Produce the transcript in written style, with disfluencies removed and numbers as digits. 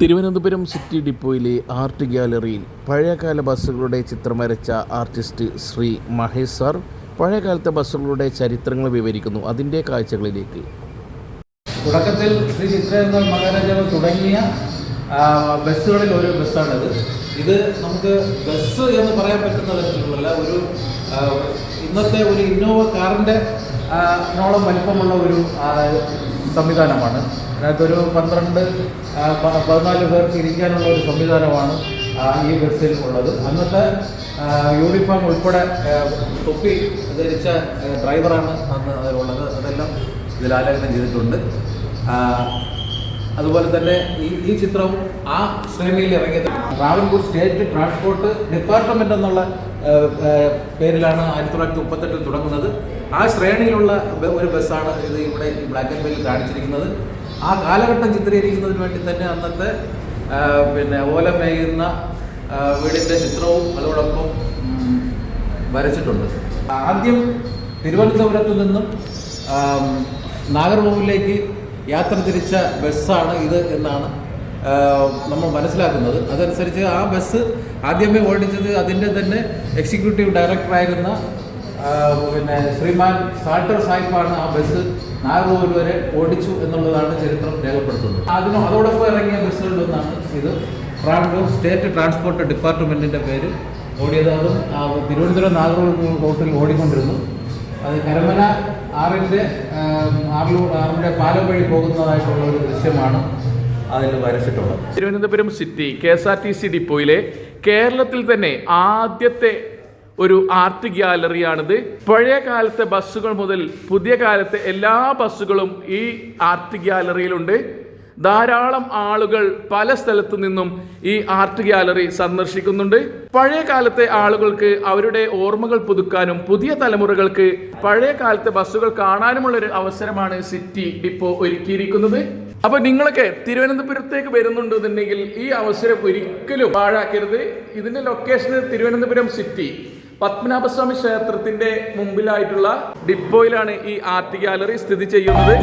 Thiruvananthapuram city ഡിപ്പോയിലെ art ഗ്യാലറിയിൽ പഴയകാല ബസ്സുകളുടെ ചിത്രം വരച്ച ആർട്ടിസ്റ്റ് ശ്രീ മഹേഷ് സാർ പഴയകാലത്തെ ബസ്സുകളുടെ ചരിത്രങ്ങൾ വിവരിക്കുന്നു. അതിൻ്റെ കാഴ്ചകളിലേക്ക്. തുടക്കത്തിൽ ശ്രീ ചിത്രേന്ദ്രൻ മഹാരാജാവ് തുടങ്ങിയ ബസ്സുകളിൽ ഒരു ബസ്സാണിത്. ഇത് നമുക്ക് ബസ് എന്ന് പറയാൻ പറ്റുന്ന തരത്തിലുള്ള ഒരു ഇന്നത്തെ ഒരു ഇന്നോവ കാറിൻ്റെ നോളം വലിപ്പമുള്ള ഒരു സംവിധാനമാണ്. അതിനകത്തൊരു 12-14 പേർക്ക് ഇരിക്കാനുള്ള ഒരു സംവിധാനമാണ് ഈ ബസ്സിൽ ഉള്ളത്. അന്നത്തെ യൂണിഫോം ഉൾപ്പെടെ തൊപ്പി ധരിച്ച ഡ്രൈവറാണ് അന്ന് അതിലുള്ളത്. അതെല്ലാം ഇതിൽ ആലേഖനം ചെയ്തിട്ടുണ്ട്. അതുപോലെ തന്നെ ഈ ചിത്രവും ആ ശ്രേണിയിൽ ഇറങ്ങിയത് ട്രാവൻകൂർ സ്റ്റേറ്റ് ട്രാൻസ്പോർട്ട് ഡിപ്പാർട്ട്മെൻറ്റ് എന്നുള്ള പേരിലാണ് 1938 തുടങ്ങുന്നത്. ആ ശ്രേണിയിലുള്ള ഒരു ബസ്സാണ് ഇത് ഇവിടെ ഈ ബ്ലാക്ക് ആൻഡ് വൈറ്റിൽ കാണിച്ചിരിക്കുന്നത്. ആ കാലഘട്ടം ചിത്രീകരിക്കുന്നതിന് വേണ്ടി തന്നെ അന്നത്തെ ഓല മേയുന്ന വീടിൻ്റെ ചിത്രവും അതോടൊപ്പം വരച്ചിട്ടുണ്ട്. ആദ്യം തിരുവനന്തപുരത്ത് നിന്നും നാഗർകോവിലേക്ക് യാത്ര തിരിച്ച ബസ്സാണ് ഇത് എന്നാണ് നമ്മൾ മനസ്സിലാക്കുന്നത്. അതനുസരിച്ച് ആ ബസ് ആദ്യമേ ഓടിച്ചത് അതിൻ്റെ തന്നെ എക്സിക്യൂട്ടീവ് ഡയറക്ടറായിരുന്ന ശ്രീമാൻ സാൾട്ടർ സാഹിബാണ് ആ ബസ് നാഗർകോവിൽ വരെ ഓടിച്ചു എന്നുള്ളതാണ് ചരിത്രം രേഖപ്പെടുത്തുന്നത്. അതോടൊപ്പം ഇറങ്ങിയ ബസ്സുകളിലൊന്നാണ് ഇത്. ട്രാവൻകൂർ സ്റ്റേറ്റ് ട്രാൻസ്പോർട്ട് ഡിപ്പാർട്ട്മെൻറ്റിൻ്റെ പേര് ഓടിയത്. അതും തിരുവനന്തപുരം നാഗർകോവിൽ റൂട്ടിൽ ഓടിക്കൊണ്ടിരുന്നു. അത് കരമന ആറിൻ്റെ പാലം വഴി പോകുന്നതായിട്ടുള്ള ഒരു ദൃശ്യമാണ് അതിൽ വരച്ചിട്ടുള്ളത്. തിരുവനന്തപുരം സിറ്റി KSRTC ഡിപ്പോയിലെ കേരളത്തിൽ തന്നെ ആദ്യത്തെ ഒരു ആർട്ട് ഗ്യാലറിയാണിത്. പഴയ കാലത്തെ ബസ്സുകൾ മുതൽ പുതിയ കാലത്തെ എല്ലാ ബസ്സുകളും ഈ ആർട്ട് ഗ്യാലറിയിലുണ്ട്. ധാരാളം ആളുകൾ പല സ്ഥലത്തു നിന്നും ഈ ആർട്ട് ഗ്യാലറി സന്ദർശിക്കുന്നുണ്ട്. പഴയ കാലത്തെ ആളുകൾക്ക് അവരുടെ ഓർമ്മകൾ പുതുക്കാനും പുതിയ തലമുറകൾക്ക് പഴയ കാലത്തെ ബസ്സുകൾ കാണാനുമുള്ളൊരു അവസരമാണ് സിറ്റി ഡിപ്പോ ഒരുക്കിയിരിക്കുന്നത്. അപ്പൊ നിങ്ങളൊക്കെ തിരുവനന്തപുരത്തേക്ക് വരുന്നുണ്ടെന്നുണ്ടെങ്കിൽ ഈ അവസരം ഒരിക്കലും പാഴാക്കരുത്. ഇതിന്റെ ലൊക്കേഷൻ തിരുവനന്തപുരം സിറ്റി പത്മനാഭസ്വാമി ക്ഷേത്രത്തിന്റെ മുമ്പിലായിട്ടുള്ള ഡിപ്പോയിലാണ് ഈ ആർട്ട് ഗ്യാലറി സ്ഥിതി ചെയ്യുന്നത്.